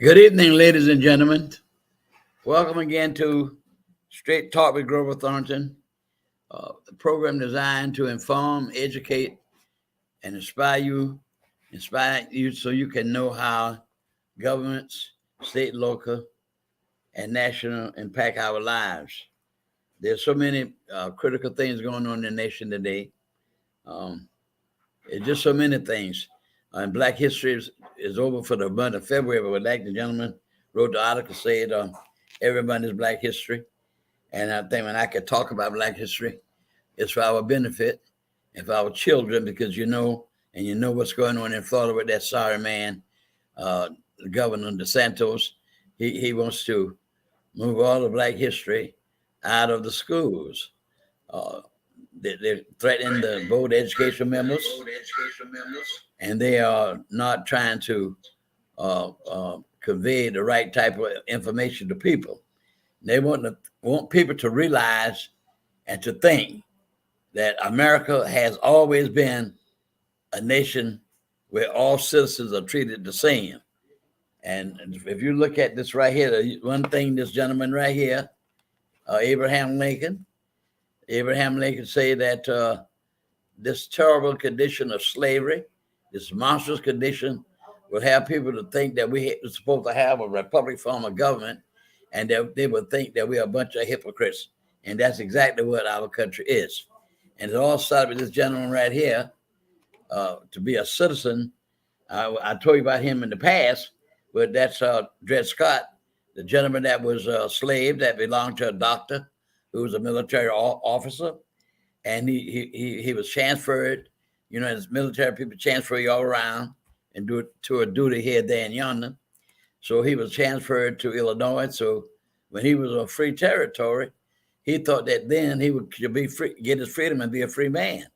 Good evening, ladies and gentlemen. Welcome again to Straight Talk with Grover Thornton, a program designed to inform, educate, and inspire you so you can know how governments, state, local, and national impact our lives. There's so many critical things going on in the nation today. Um, it's just so many things. And Black History is over for the month of February, but like the gentleman wrote the article said, everyone is Black History. And I think when I could talk about Black history, it's for our benefit and for our children, because you know what's going on in Florida with that sorry man, uh, Governor DeSantis. He wants to move all of Black history out of the schools. Uh, they're threatening the board education members, and they are not trying to convey the right type of information to people. They want people to realize and to think that America has always been a nation where all citizens are treated the same. And if you look at this right here, one thing this gentleman right here, Abraham Lincoln say that this terrible condition of slavery, this monstrous condition, will have people to think that we're supposed to have a republic form of government, and that they would think that we are a bunch of hypocrites. And that's exactly what our country is. And it all started with this gentleman right here. To be a citizen, I told you about him in the past, but that's Dred Scott, the gentleman that was a slave that belonged to a doctor who was a military officer. And he was transferred, as military people transfer you all around and do it to a duty here, there, and yonder. So he was transferred to Illinois. So when he was a free territory, he thought that then he would be free, get his freedom and be a free man.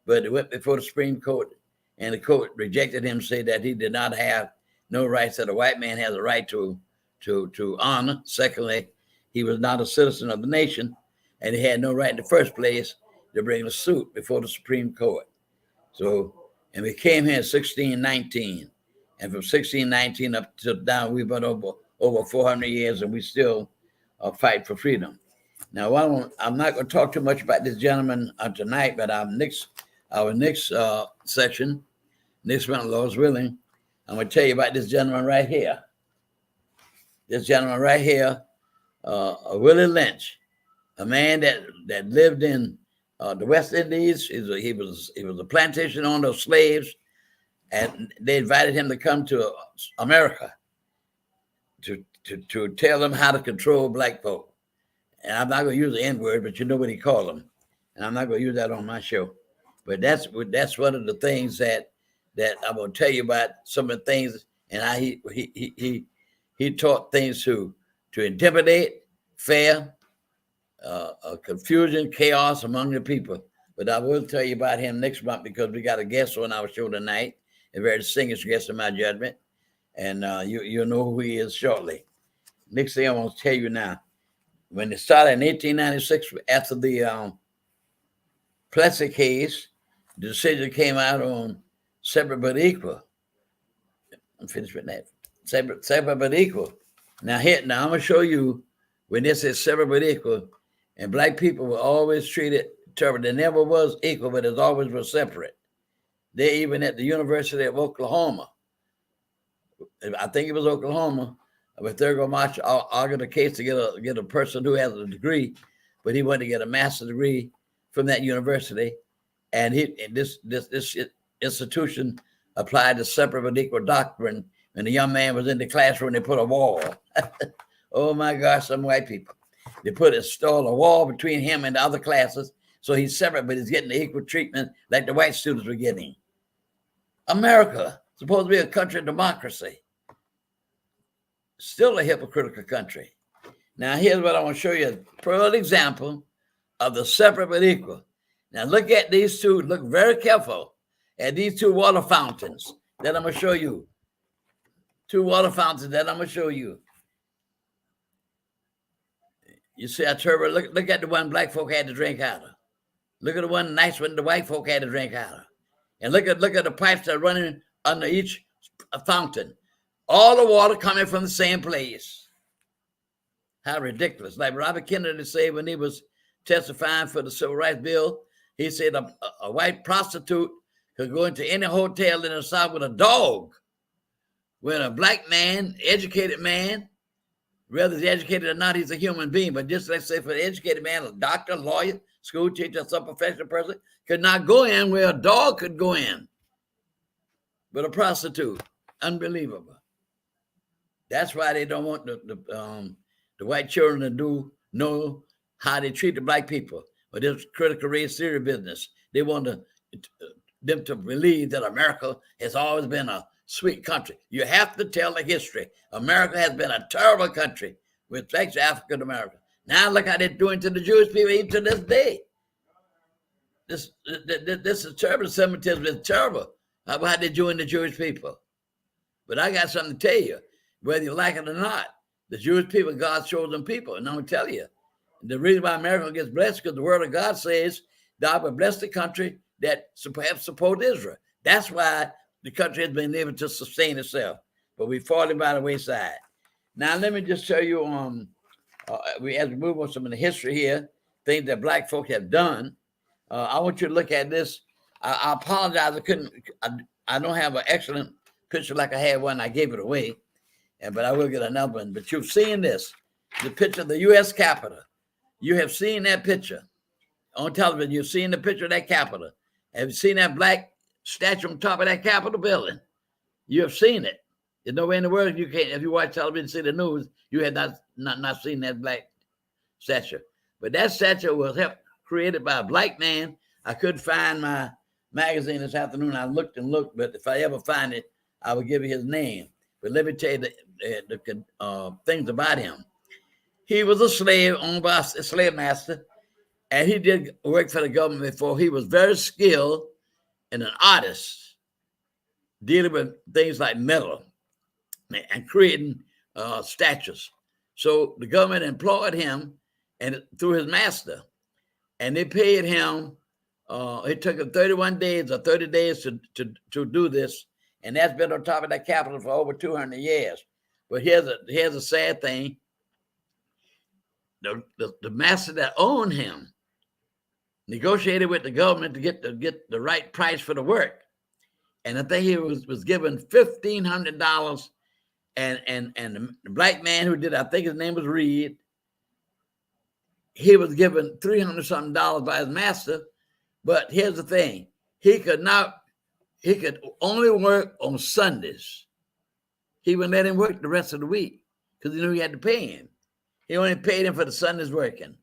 But it went before the Supreme Court, and the court rejected him, say that he did not have no rights that a white man has a right to honor. Secondly, he was not a citizen of the nation, and he had no right in the first place to bring a suit before the Supreme Court. So, and we came here in 1619. And from 1619 up to down, we've been over 400 years, and we still fight for freedom. Now, I'm not going to talk too much about this gentleman tonight, but our next section, next month, Lord's willing, I'm going to tell you about this gentleman right here. This gentleman right here, Willie Lynch, a man that lived in the West Indies. He was a plantation owner of slaves. And they invited him to come to America to tell them how to control black folk. And I'm not going to use the N-word, but you know what he called them. And I'm not going to use that on my show. But that's one of the things that I'm going to tell you about, some of the things, and how he taught things to intimidate, fear, confusion, chaos among the people. But I will tell you about him next month, because we got a guest on our show tonight, a very distinguished guest in my judgment, and you'll know who he is shortly. Next thing I want to tell you now, when it started in 1896, after the Plessy case, the decision came out on separate but equal. I'm finished with that. Separate but equal. Now I'm going to show you when this is separate but equal, and black people were always treated terrible. They never was equal, but it always was separate. They even at the University of Oklahoma, I think it was Oklahoma, but Thurgood Marshall argued a case to get a person who has a degree, but he wanted to get a master's degree from that university, and this institution applied the separate but equal doctrine. When the young man was in the classroom, they put a wall. Oh my gosh, some white people. They installed a wall between him and the other classes, so he's separate, but he's getting the equal treatment like the white students were getting. America, supposed to be a country of democracy, still a hypocritical country. Now, here's what I want to show you, a pearl example of the separate but equal. Now, look at these two. Look very careful at these two water fountains that I'm going to show you. Two water fountains that I'm going to show you. You see, look at the one black folk had to drink out of. Look at the one nice one the white folk had to drink out of. And look at the pipes that are running under each fountain. all the water coming from the same place. How ridiculous. Like Robert Kennedy said when he was testifying for the Civil Rights Bill, he said a white prostitute could go into any hotel in the South with a dog. When a black man, educated man, whether he's educated or not, he's a human being. But just let's say for an educated man, a doctor, lawyer, school teacher, some professional person, could not go in where a dog could go in. But a prostitute, unbelievable. That's why they don't want the white children to know how they treat the black people. But this critical race theory business, they want them to believe that America has always been a sweet country. You have to tell the history. America has been a terrible country with respect to African Americans. Now look how they're doing to the Jewish people even to this day. This is terrible. Semitism is terrible. How they're doing the Jewish people. But I got something to tell you, whether you like it or not. The Jewish people, God's chosen people. And I'm going to tell you, the reason why America gets blessed because the word of God says, God will bless the country that perhaps support Israel. That's why the country has been able to sustain itself. But we're falling by the wayside. Now, let me just show you, as we move on some of the history here, things that black folk have done. I want you to look at this. I apologize. I don't have an excellent picture like I had one. I gave it away. But I will get another one. But you've seen this, the picture of the U.S. Capitol. You have seen that picture on television. You've seen the picture of that Capitol. Have you seen that black statue on top of that Capitol building? You have seen it. There's nowhere in the world you can't. If you watch television, see the news, you have not seen that black statue. But that statue was created by a black man. I couldn't find my magazine this afternoon. I looked and looked, but if I ever find it, I will give you his name. But let me tell you the things about him. He was a slave owned by a slave master, and he did work for the government before. He was very skilled and an artist, dealing with things like metal and creating statues. So the government employed him and through his master, and they paid him. It took him 31 days or 30 days to do this. And that's been on top of that Capitol for over 200 years. But here's a sad thing. The master that owned him negotiated with the government to get the right price for the work. And I think he was given $1,500. And the black man who did, I think his name was Reed, he was given $300 something by his master. But here's the thing. He could only work on Sundays. He wouldn't let him work the rest of the week because he knew he had to pay him. He only paid him for the Sundays working.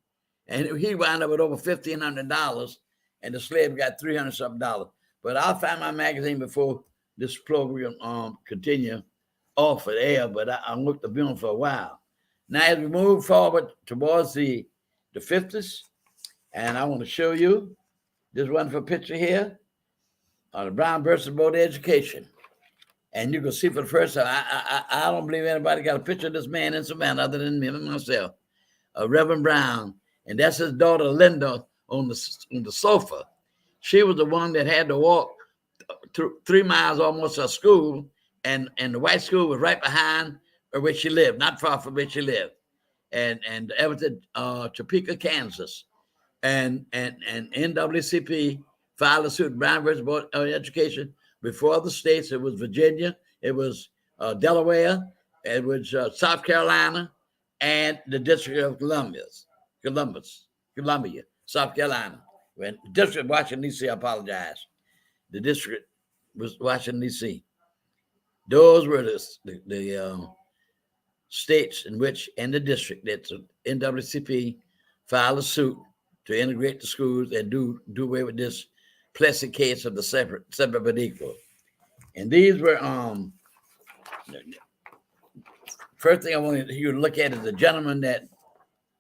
And he wound up with over $1,500, and the slave got $300 something. But I'll find my magazine before this program continue off of air, but I looked at them for a while. Now, as we move forward towards the 50s, and I want to show you this wonderful picture here. The Brown versus Board of Education. And you can see for the first time, I don't believe anybody got a picture of this man in Savannah other than me and myself, Reverend Brown. And that's his daughter, Linda, on the sofa. She was the one that had to walk 3 miles almost to school, and the white school was right behind where she lived, not far from where she lived. And Everett, Topeka, Kansas. And NAACP filed a suit, Brown versus Board of Education, before the states. It was Virginia, it was Delaware, it was South Carolina, and the District of Columbia, South Carolina. When the District of Washington, D.C., I apologize. The District was Washington, D.C. Those were the states in which, and the district, that NAACP filed a suit to integrate the schools and do away with this Plessy case of the separate but equal. And these were first thing I wanted you to look at is the gentleman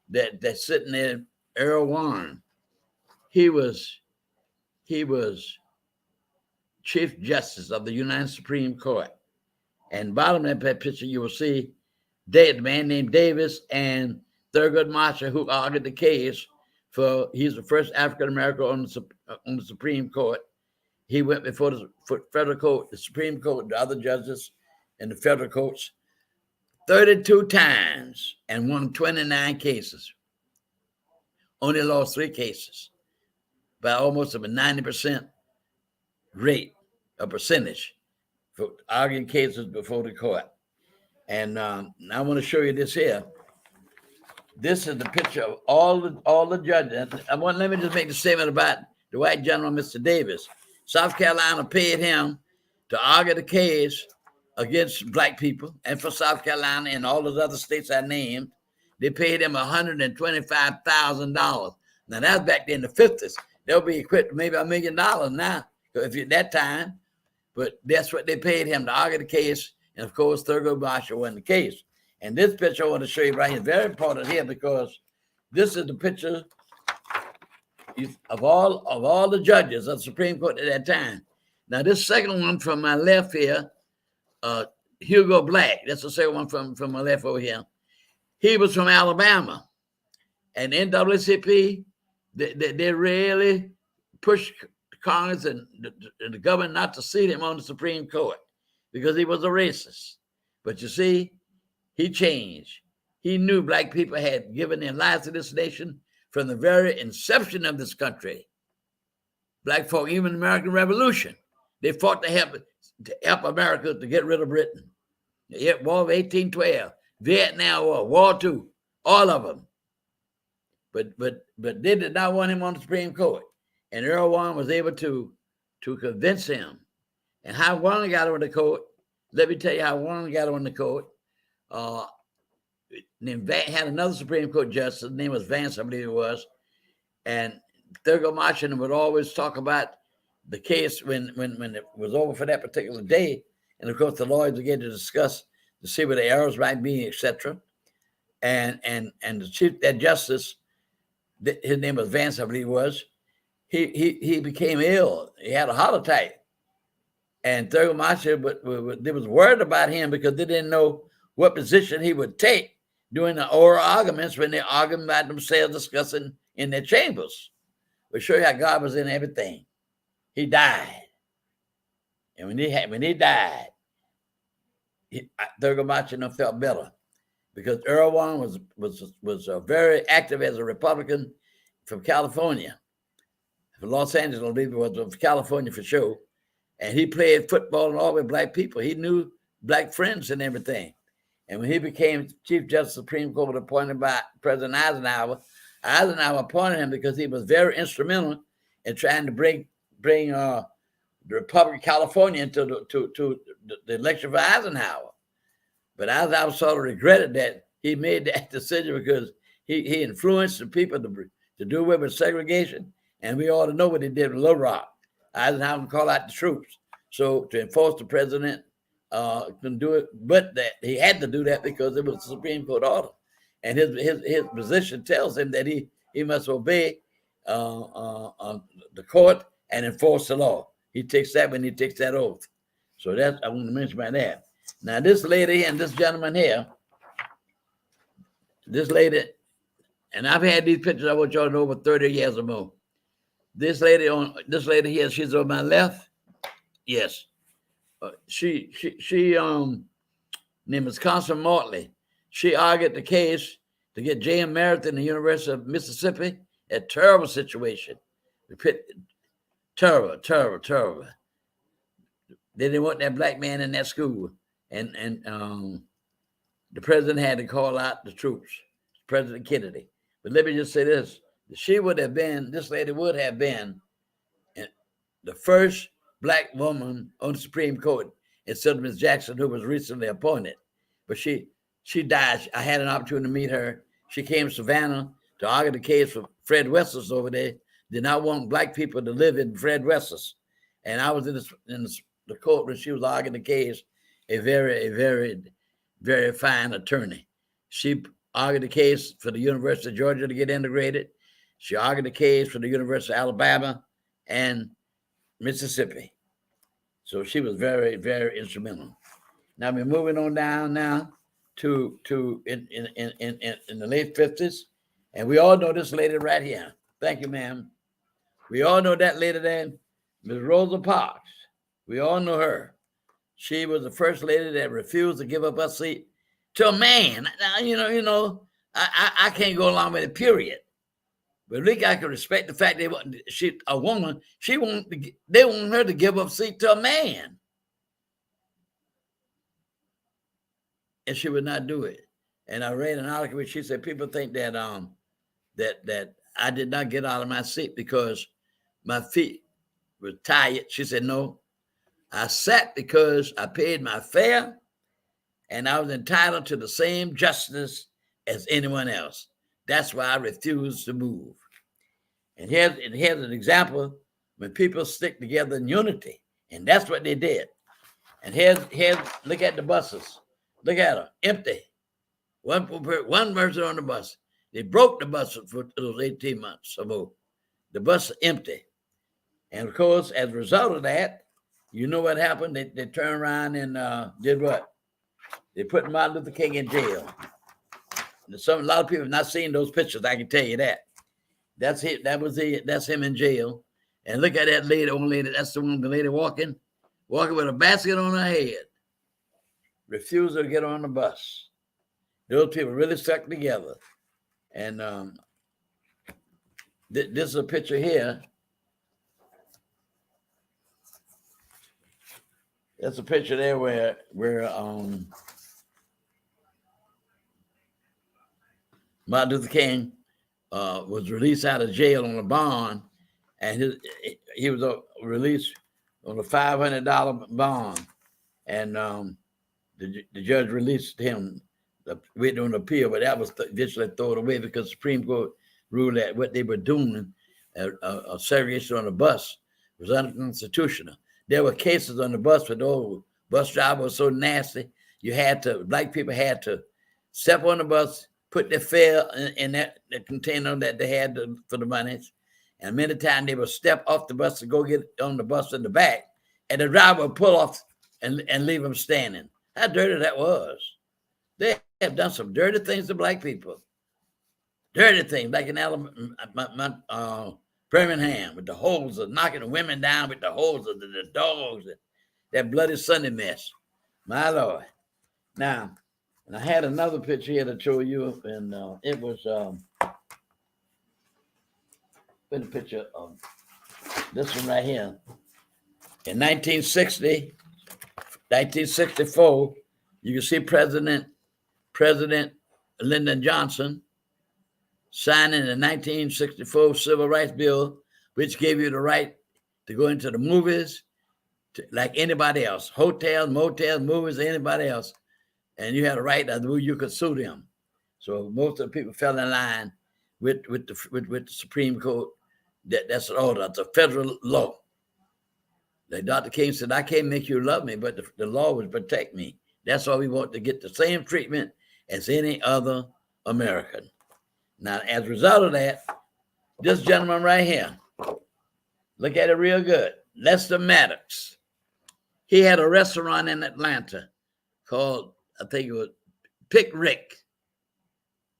that's sitting there, Earl Warren. He was Chief Justice of the United Supreme Court. And bottom of that picture, you will see a man named Davis and Thurgood Marshall, who argued the case he's the first African American on the Supreme Court. He went before the federal court, the Supreme Court, the other judges, in the federal courts 32 times and won 29 cases. Only lost 3 cases by almost a 90% rate, a percentage for arguing cases before the court. And I want to show you this here. This is the picture of all the judges. Let me just make the statement about the white gentleman, Mr. Davis. South Carolina paid him to argue the case against black people, and for South Carolina and all those other states I named, they paid him $125,000. Now that's back in the 50s. They'll be equipped maybe $1 million now, if at that time. But that's what they paid him to argue the case. And of course, Thurgood Marshall won the case. And this picture I want to show you right here, very important here, because this is the picture of all the judges of the Supreme Court at that time. Now, this second one from my left here, Hugo Black, that's the second one from my left over here. He was from Alabama. And NAACP, they really pushed Congress and the government not to seat him on the Supreme Court because he was a racist. But you see, he changed. He knew black people had given their lives to this nation from the very inception of this country. Black folk, even the American Revolution, they fought to help America to get rid of Britain. The War of 1812, Vietnam War, War II, all of them. But they did not want him on the Supreme Court. And Earl Warren was able to convince him. And how Warren got on the court, let me tell you how Warren got on the court. Had another Supreme Court justice, his name was Vance, I believe it was. And Thurgood Marshall would always talk about the case when it was over for that particular day. And of course, the lawyers began to discuss to see what the errors might be, etc. And the chief, that justice, his name was Vance, I believe it was. He became ill. He had a heart attack. And Thurgood Marshall, they was worried about him because they didn't know what position he would take during the oral arguments when they're arguing about themselves, discussing in their chambers. We show you how God was in everything. He died. And when he died, Thurgood Marshall felt better because Earl Warren was very active as a Republican from California. From Los Angeles, I believe it was, from California for sure. And he played football and all with black people. He knew black friends and everything. And when he became Chief Justice of the Supreme Court appointed by President Eisenhower appointed him because he was very instrumental in trying to bring the Republic of California into the election for Eisenhower. But Eisenhower sort of regretted that he made that decision because he influenced the people to do away with segregation. And we ought to know what he did with Little Rock. Eisenhower called out the troops. So to enforce the president couldn't do it, but that he had to do that because it was a Supreme Court order. And his position tells him that he must obey the court and enforce the law. He takes that when he takes that oath. So that's, I want to mention about that. Now, this lady and this gentleman here, this lady, and I've had these pictures, I want y'all to know, over 30 years or more. This lady here, she's on my left. Yes. She name is Constance Motley. She argued the case to get J.M. Merritt in the University of Mississippi. A terrible situation. Terrible. They didn't want that black man in that school. And the president had to call out the troops, President Kennedy. But let me just say this. This lady would have been the first black woman on the Supreme Court instead of Ms. Jackson, who was recently appointed. But she died. I had an opportunity to meet her. She came to Savannah to argue the case for Fred Wessels over there. Did not want black people to live in Fred Wessels. And I was in the court when she was arguing the case, a very, very fine attorney. She argued the case for the University of Georgia to get integrated. She argued the case for the University of Alabama and Mississippi. So she was very, very instrumental. Now we're moving on down now to in the late 50s. And we all know this lady right here. Thank you, ma'am. We all know that lady there, Ms. Rosa Parks. We all know her. She was the first lady that refused to give up her seat to a man. Now, I can't go along with it, period. But at least I can respect the fact they want a woman. They want her to give up seat to a man, and she would not do it. And I read an article where she said people think that that I did not get out of my seat because my feet were tired. She said, no, I sat because I paid my fare and I was entitled to the same justice as anyone else. That's why I refused to move. And here's an example when people stick together in unity, and that's what they did. And here's look at the buses. Look at them, empty. One person on the bus. They broke the bus for those 18 months or more. The bus is empty. And of course, as a result of that, you know what happened? They turned around and did what? They put Martin Luther King in jail. A lot of people have not seen those pictures, I can tell you that. That's it. That's him in jail. And look at that lady, old lady. That's the lady walking with a basket on her head. Refused to get on the bus. Those people really stuck together. And this is a picture here. That's a picture there where Martin Luther King was released out of jail on a bond, and he was released on a $500 bond, and the judge released him. Waiting on appeal, but that was eventually thrown away because the Supreme Court ruled that what they were doing, a segregation on the bus, was unconstitutional. There were cases on the bus where the old bus driver was so nasty, black people had to step on the bus, put their fare in that container that they had for the monies, and many times they would step off the bus to go get on the bus in the back, and the driver would pull off and leave them standing. How dirty that was. They have done some dirty things to black people. Dirty things, like in Birmingham, with the holes of knocking the women down with the holes of the dogs, that bloody Sunday mess. My Lord. Now, and I had another picture here to show you, and it was a picture of this one right here. In 1964, you can see President Lyndon Johnson signing the 1964 Civil Rights Bill, which gave you the right to go into the movies like anybody else, hotels, motels, movies, anybody else. And you had a right that you could sue them. So most of the people fell in line with the Supreme Court. That's an order. It's a federal law. Like Dr. King said, I can't make you love me, but the law would protect me. That's why we want to get the same treatment as any other American. Now, as a result of that, this gentleman right here, look at it real good, Lester Maddox. He had a restaurant in Atlanta called, I think it was Pick Rick,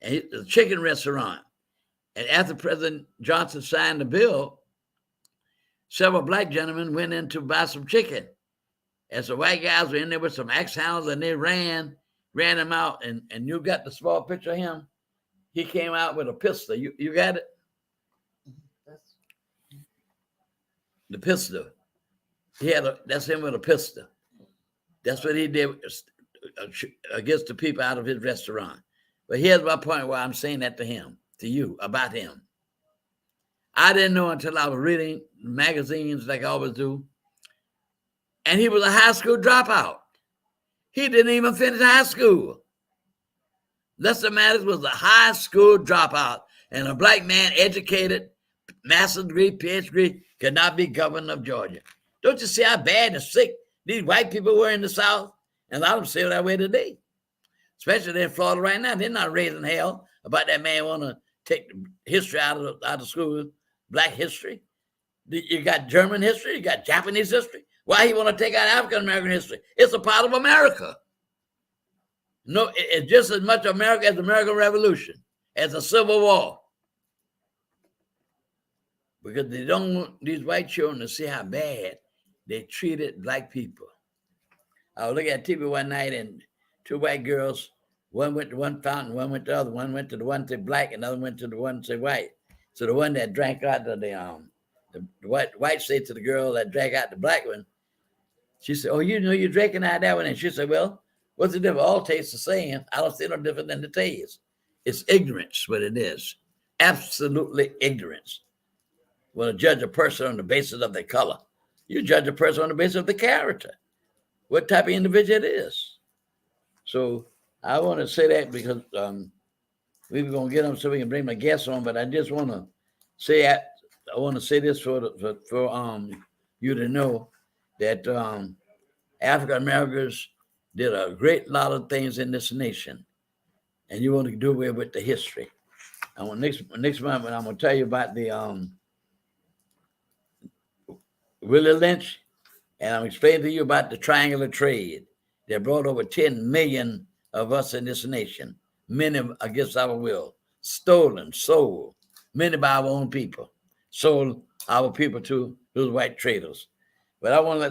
and it's a chicken restaurant. And after President Johnson signed the bill, several black gentlemen went in to buy some chicken. And so white guys were in there with some axe hounds, and they ran him out. And you got the small picture of him. He came out with a pistol. You got it? The pistol. That's him with a pistol. That's what he did against the people out of his restaurant. But here's my point why I'm saying that to you, about him. I didn't know until I was reading magazines like I always do. And he was a high school dropout. He didn't even finish high school. Lester Maddox was a high school dropout, and a black man, educated, master's degree, PhD degree, could not be governor of Georgia. Don't you see how bad and sick these white people were in the South? And a lot of them still that way today. Especially in Florida right now. They're not raising hell about that man want to take history out of school, black history. You got German history, you got Japanese history. Why he want to take out African American history? It's a part of America. No, it's just as much America as the American Revolution, as the Civil War. Because they don't want these white children to see how bad they treated black people. I was looking at TV one night, and two white girls, one went to one fountain, one went to the other, one went to the one that black, and the other went to the one that white. So the one that drank out of the white said to the girl that drank out the black one, she said, "Oh, you're drinking out that one." And she said, "Well, what's the difference? All tastes the same. I don't see no different than the taste." It's ignorance, what it is. Absolutely ignorance. When you judge a person on the basis of their color, you judge a person on the basis of the character, what type of individual it is. So I want to say that because we were going to get them so we can bring my guests on, but I just want to say I want to say this for you to know that African Americans did a great lot of things in this nation, and you want to do away with the history. And when next month, when I'm going to tell you about the Willie Lynch, and I'm explaining to you about the triangular trade that brought over 10 million of us in this nation, many against our will, stolen, sold, many by our own people, sold our people to those white traders. But I want to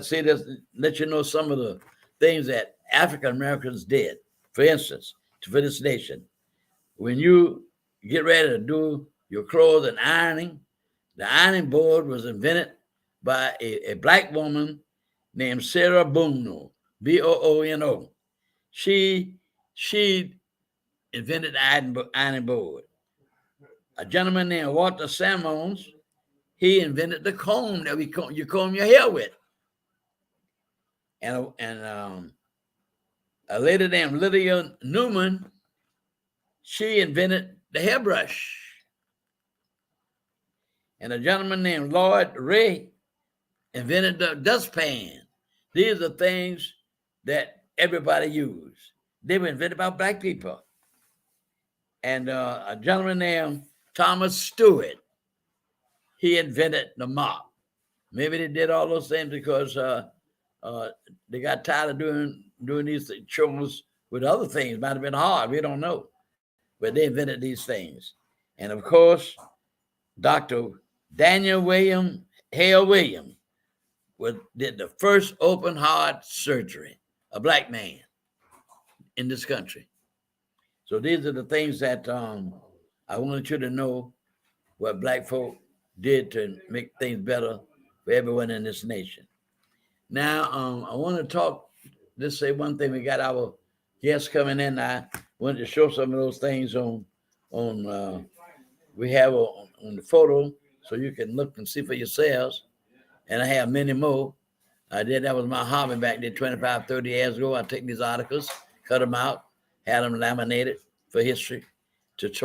let you know some of the things that African Americans did. For instance, for this nation, when you get ready to do your clothes and ironing, the ironing board was invented by a black woman named Sarah Boono, Boono. She invented the ironing board. A gentleman named Walter Simmons, he invented the comb that you comb your hair with. And a lady named Lydia Newman, she invented the hairbrush. And a gentleman named Lloyd Ray invented the dustpan. These are things that everybody used. They were invented by black people. And a gentleman named Thomas Stewart, he invented the mop. Maybe they did all those things because they got tired of doing these chores with other things. Might have been hard. We don't know. But they invented these things. And of course, Dr. Daniel Hale Williams did the first open heart surgery, a black man in this country. So these are the things that I wanted you to know what black folk did to make things better for everyone in this nation. Now, I want to just say one thing. We got our guests coming in. I wanted to show some of those things we have on the photo so you can look and see for yourselves. And I have many more. That was my hobby back then 25, 30 years ago. I take these articles, cut them out, had them laminated for history.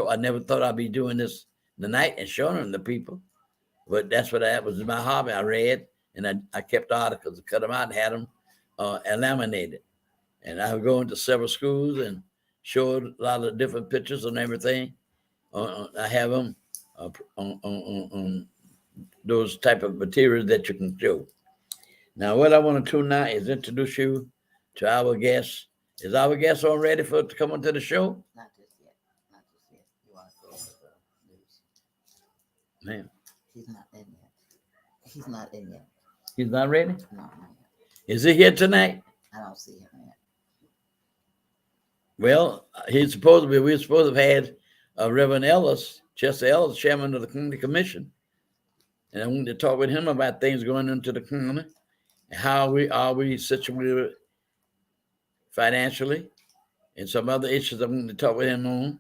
I never thought I'd be doing this tonight and showing them to people. But that was my hobby. I read, and I kept articles, cut them out and had them laminated. And I would go into several schools and show a lot of different pictures and everything. I have them on those type of materials that you can show. Now, what I want to do now is introduce you to our guest. Is our guest all ready to come onto the show? Not just yet. You want to go over the news? Ma'am. He's not in yet. He's not in yet. He's not ready? No, not yet. Is he here tonight? I don't see him yet. Well, we're supposed to have had Reverend Ellis, Chester Ellis, chairman of the Community Commission. And I wanted to talk with him about things going into the community and how we situated financially and some other issues I wanted to talk with him on.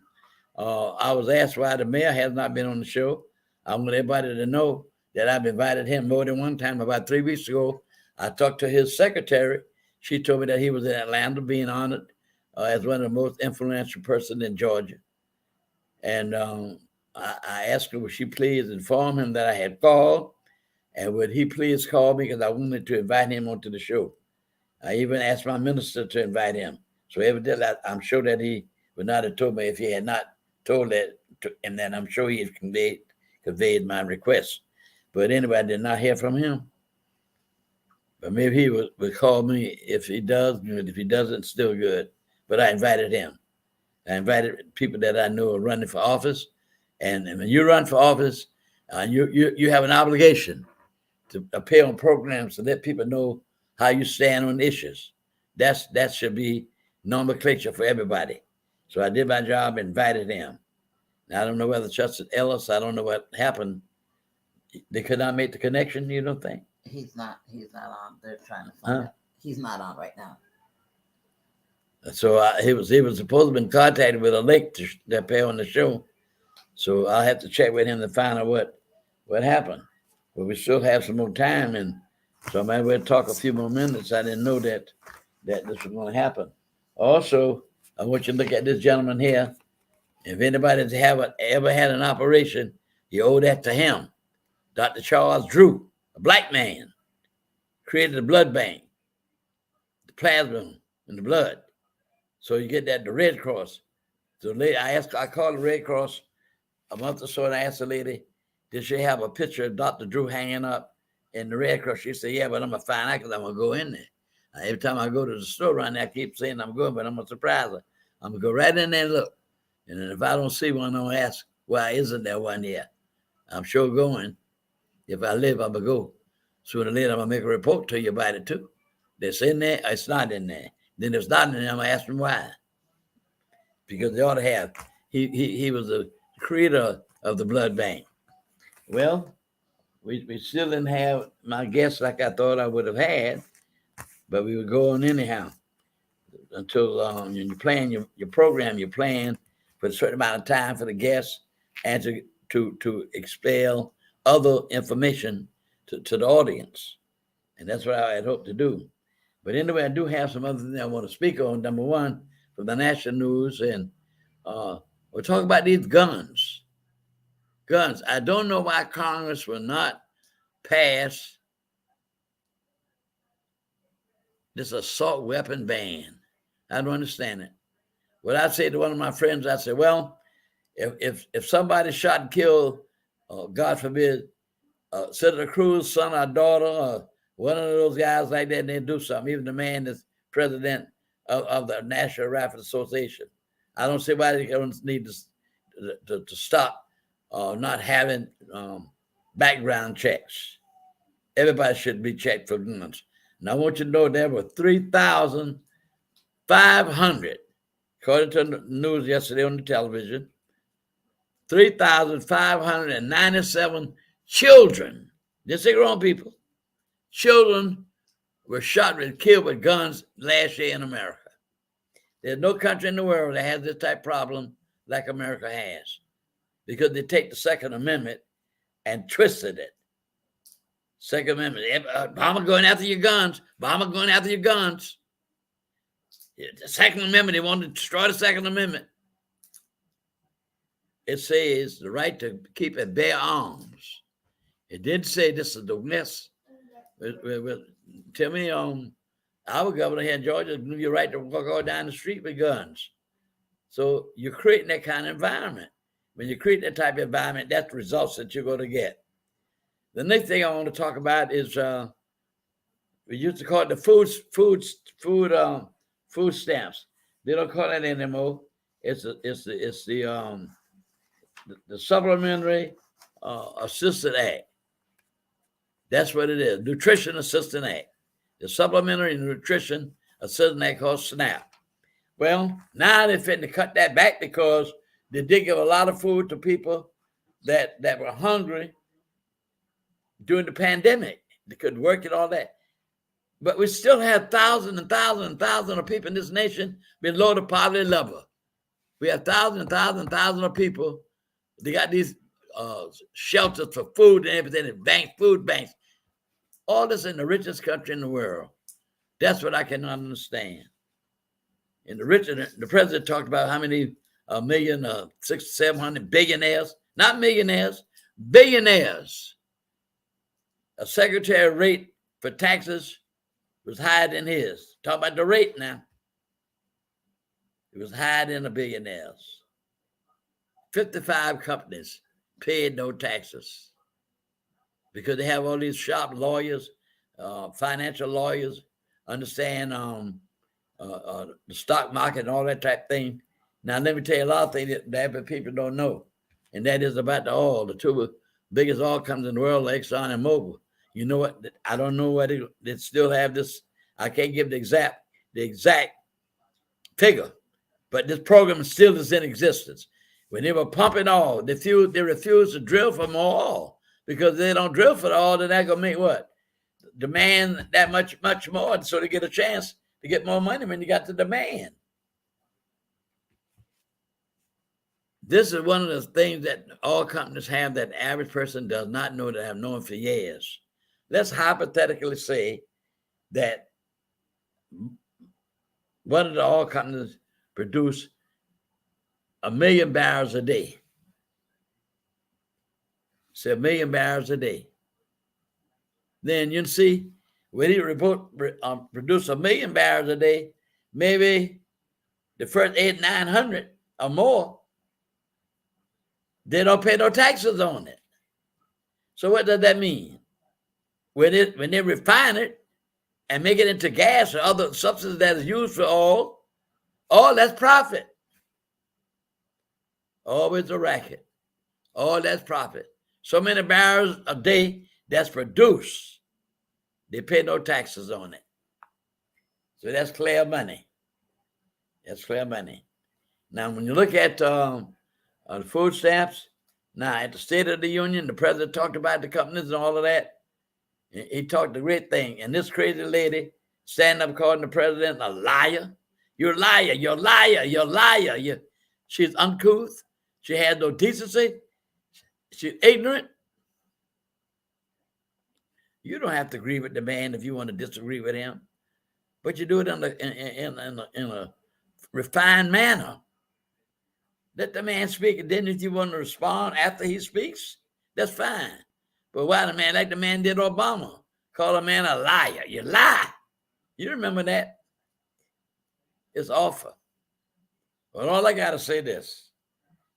I was asked why the mayor has not been on the show. I want everybody to know that I've invited him more than one time. About 3 weeks ago, I talked to his secretary. She told me that he was in Atlanta being honored as one of the most influential persons in Georgia. And I asked her, would she please inform him that I had called, and would he please call me because I wanted to invite him onto the show. I even asked my minister to invite him. So evidently, I'm sure that he would not have told me if he had not told that, and then I'm sure he had conveyed my request. But anyway, I did not hear from him. But maybe he would call me if he does, good. If he doesn't, still good. But I invited him. I invited people that I know are running for office. And when you run for office, you have an obligation to appear on programs to let people know how you stand on issues. that should be nomenclature for everybody. So I did my job, invited him. Now, I don't know whether Justice Ellis, I don't know what happened. They could not make the connection, you don't think? He's not on. They're trying to find out. He's not on right now. So he was supposed to have been contacted with a link to appear on the show. So I'll have to check with him to find out what happened. But we still have some more time, and so maybe we'll talk a few more minutes. I didn't know that this was going to happen. Also, I want you to look at this gentleman here. If anybody's ever had an operation, you owe that to him. Dr. Charles Drew, a black man, created a blood bank, the plasma in the blood. So you get that, the Red Cross. So I called the Red Cross a month or so, and I asked the lady, did she have a picture of Dr. Drew hanging up in the Red Cross? She said, yeah, but I'm going to find out because I'm going to go in there. Every time I go to the store around there, I keep saying I'm going, but I'm going to surprise her. I'm going to go right in there and look. And then if I don't see one, I'm going to ask, why isn't there one here? I'm sure going. If I live, I'm going to go. Sooner or later, I'm going to make a report to you about it, too. It's in there, or it's not in there. Then if it's not in there, I'm going to ask them why. Because they ought to have. He was the creator of the blood bank. Well, we still didn't have my guests like I thought I would have had, but we would go on anyhow until when you plan your program, you plan for a certain amount of time for the guests and to expel other information to the audience. And that's what I had hoped to do. But anyway, I do have some other things I want to speak on. Number one, from the national news, and we'll talk about these guns. Guns. I don't know why Congress will not pass this assault weapon ban. I don't understand it. What I say to one of my friends, I said, well, if somebody shot and killed, God forbid, Senator Cruz' son or daughter, or one of those guys like that, and they do something, even the man that's president of the National Rifle Association, I don't see why they don't need to stop not having background checks. Everybody should be checked for guns. And I want you to know there were 3,500, according to the news yesterday on the television, 3,597 children, just say grown people, children were shot and killed with guns last year in America. There's no country in the world that has this type of problem like America has, because they take the Second Amendment and twisted it. Second Amendment, Obama going after your guns, Obama going after your guns. The Second Amendment, they want to destroy the Second Amendment. It says the right to keep and bear arms. It did say this is the mess. Tell me, our governor here in Georgia gives you a right to walk all down the street with guns. So you're creating that kind of environment. When you create that type of environment, that's the results that you're going to get. The next thing I want to talk about is we used to call it the food stamps. They don't call it anymore. It's the Supplementary Assistance Act. That's what it is. Nutrition Assistance Act. The Supplementary Nutrition Assistance Act called SNAP. Well, now they're fitting to cut that back because they did give a lot of food to people that were hungry during the pandemic. They couldn't work and all that. But we still have thousands and thousands and thousands of people in this nation below the poverty level. We have thousands and thousands and thousands of people. They got these shelters for food and everything, and banks, food banks. All this in the richest country in the world. That's what I cannot understand. And the president talked about how many million, 600, 700 billionaires, not millionaires, billionaires. A secretary rate for taxes was higher than his. Talk about the rate now. It was higher than the billionaires. 55 companies paid no taxes because they have all these sharp lawyers, financial lawyers, understand the stock market and all that type of thing. Now, let me tell you a lot of things that people don't know, and that is about the oil. The two biggest oil companies in the world, Exxon and Mobil. You know what? I don't know whether they still have this. I can't give the exact the exact figure, but this program still is in existence. When they were pumping oil, they refused to drill for more oil, because they don't drill for the oil, then they're going to make what? Demand that much more, so they get a chance to get more money when you got the demand. This is one of the things that all companies have that the average person does not know, that have known for years. Let's hypothetically say that one of the oil companies produce 1 million barrels a day. Say 1 million barrels a day. Then you see, when he produce 1 million barrels a day, maybe the first 800-900 or more, they don't pay no taxes on it. So what does that mean? When they refine it and make it into gas or other substances that is used for oil, all that's profit. Always a racket. All that's profit. So many barrels a day that's produced, they pay no taxes on it. So that's clear money. That's clear money. Now, when you look at the food stamps, now at the State of the Union, the president talked about the companies and all of that. He talked a great thing. And this crazy lady standing up calling the president a liar. You're a liar. You're a liar. You're a liar. She's uncouth. She has no decency. She's ignorant. You don't have to agree with the man if you want to disagree with him, but you do it in a refined manner. Let the man speak, and then if you want to respond after he speaks, that's fine. But why the man, like the man did Obama, call a man a liar? You lie. You remember that? It's awful. But all I got to say this,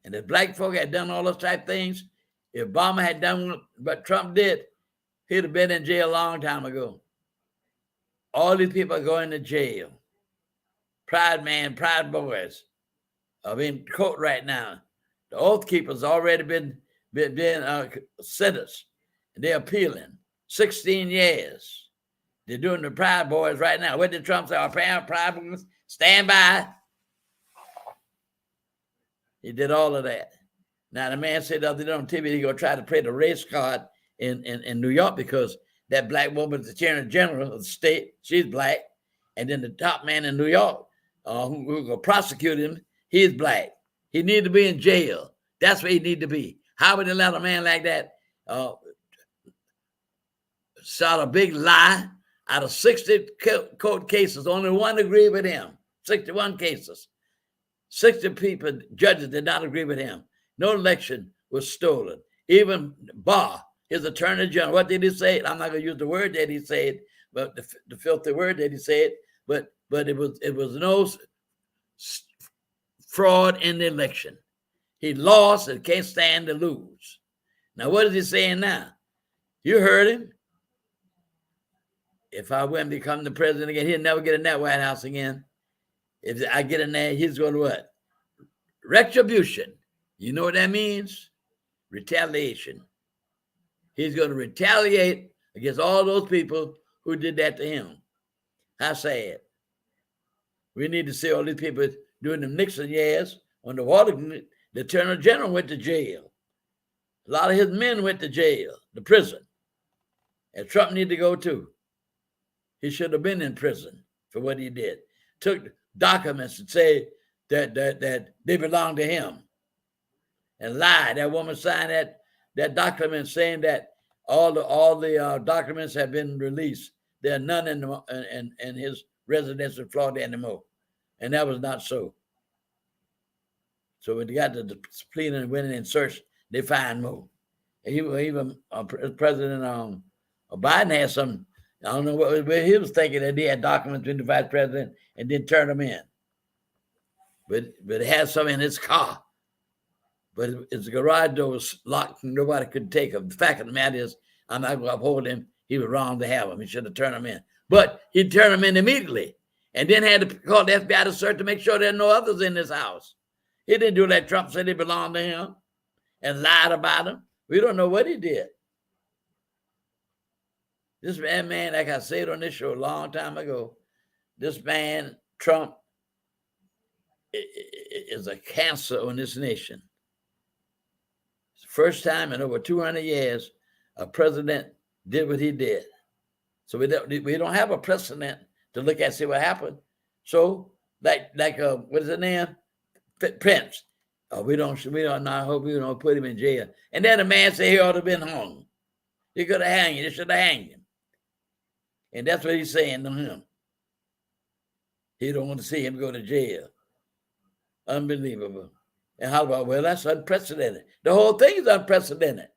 and if black folk had done all those type things, if Obama had done what Trump did, he'd have been in jail a long time ago. All these people are going to jail. Pride man, Proud Boys are in court right now. The Oath Keepers already been sentenced, and they're appealing 16 years. They're doing the Proud Boys right now. What did Trump say? Our Proud Boys, stand by. He did all of that. Now, the man said the other day on TV, he's going to try to play the race card in New York, because that black woman is the Attorney General of the state. She's black. And then the top man in New York, who will prosecute him, he's black. He needs to be in jail. That's where he needs to be. How would they let a man like that start a big lie? Out of 60 court cases, only one agreed with him. 61 cases. 60 people, judges, did not agree with him. No election was stolen. Even Barr, his Attorney General, what did he say? I'm not going to use the word that he said, but the filthy word that he said, but it was no fraud in the election. He lost and can't stand to lose. Now, what is he saying now? You heard him. If I win, become the president again, he'll never get in that White House again. If I get in there, he's going to what? Retribution. You know what that means? Retaliation. He's going to retaliate against all those people who did that to him. How sad. We need to see all these people during the Nixon years when the Attorney General went to jail. A lot of his men went to jail, the prison. And Trump needed to go too. He should have been in prison for what he did. Took documents to say that they belong to him. And lied. That woman signed that document saying that all the documents have been released. There are none in his residence in Florida anymore. And that was not so. So when they got the subpoena and went in and searched, they find more. And even President Biden had some, I don't know what he was thinking, that he had documents in the vice president and didn't turn them in. But it had some in his car. But his garage door was locked and nobody could take him. The fact of the matter is, I'm not going to uphold him. He was wrong to have him. He should have turned him in. But he turned him in immediately and then had to call the FBI to search to make sure there are no others in this house. He didn't do that. Trump said they belonged to him and lied about him. We don't know what he did. This man, like I said on this show a long time ago, this man, Trump, is a cancer on this nation. It's the first time in over 200 years a president did what he did. So we don't have a precedent to look at, see what happened. So like what is his name? Prince. Oh, we don't know. I hope we don't put him in jail. And then the man said he ought to have been hung. You could have hanged him. They should have hanged him. And that's what he's saying to him. He don't want to see him go to jail. Unbelievable. And how about, well, that's unprecedented. The whole thing is unprecedented.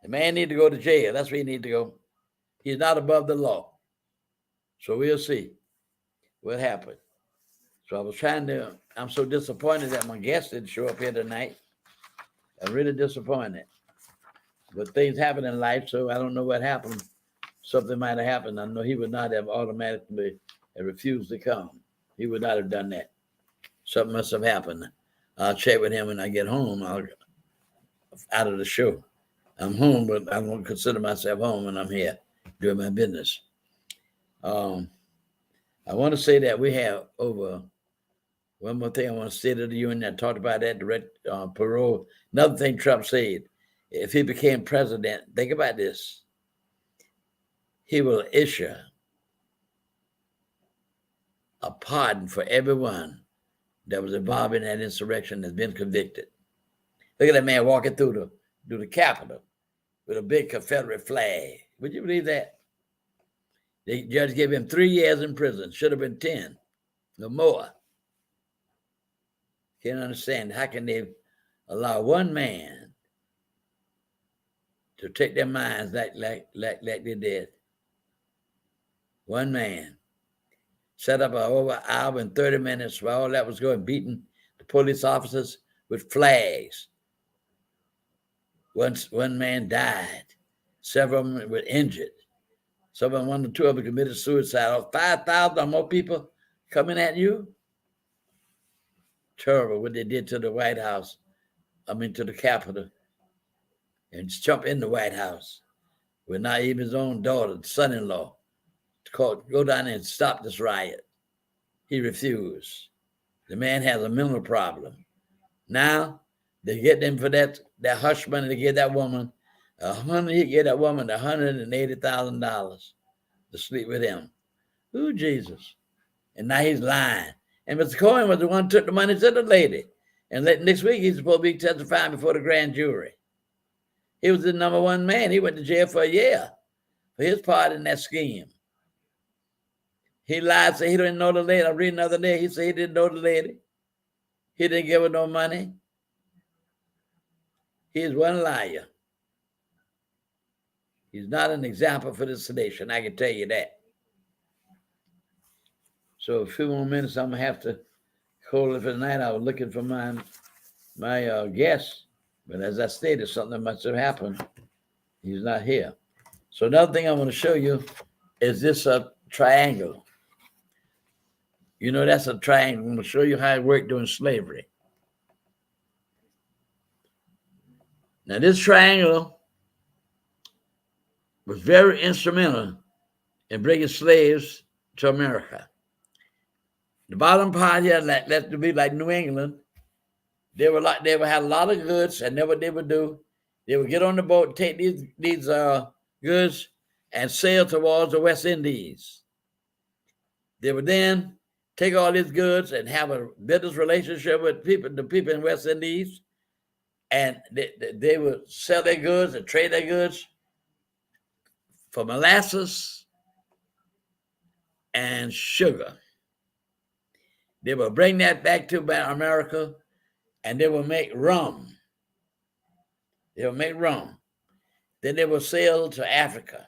The man need to go to jail. That's where he need to go. He's not above the law. So we'll see what happens. So I was I'm so disappointed that my guest didn't show up here tonight. I'm really disappointed. But things happen in life, so I don't know what happened. Something might have happened. I know he would not have automatically refused to come. He would not have done that. Something must have happened. I'll check with him when I get home. Out of the show. I'm home, but I don't consider myself home when I'm here doing my business. I want to say that we have over, one more thing I want to say to the union. I talked about that, direct parole. Another thing Trump said, if he became president, think about this. He will issue a pardon for everyone that was involved in that insurrection that's been convicted. Look at that man walking through the Capitol with a big Confederate flag. Would you believe that? The judge gave him 3 years in prison. Should have been 10, no more. Can't understand. How can they allow one man to take their minds like they did? One man set up over an hour and 30 minutes while all that was going, beating the police officers with flags. One man died. Several of them were injured. Some of them, 1 or 2 of them committed suicide. 5,000 or more people coming at you. Terrible what they did to the White House. To the Capitol. And jump in the White House with not even his own daughter, son-in-law, to go down there and stop this riot. He refused. The man has a mental problem. Now, they get them for that hush money to give that woman he gave that woman $180,000 to sleep with him. Ooh, Jesus. And now he's lying. And Mr. Cohen was the one who took the money to the lady. And next week, he's supposed to be testifying before the grand jury. He was the number one man. He went to jail for a year for his part in that scheme. He lied, said he didn't know the lady. I read another day, he said he didn't know the lady. He didn't give her no money. He's one liar. He's not an example for this nation, I can tell you that. So a few more minutes, I'm going to have to call it for the night. I was looking for my guest, but as I stated, something must have happened. He's not here. So another thing I want to show you is this triangle. You know, that's a triangle. I'm going to show you how it worked during slavery. Now, this triangle was very instrumental in bringing slaves to America. The bottom part here, that's to be like New England. They would have a lot of goods, and what they would do, they would get on the boat, take these goods, and sail towards the West Indies. They would then take all these goods and have a business relationship with the people in West Indies, and they would sell their goods and trade their goods for molasses and sugar. They will bring that back to America, and they will make rum. They will make rum. Then they will sail to Africa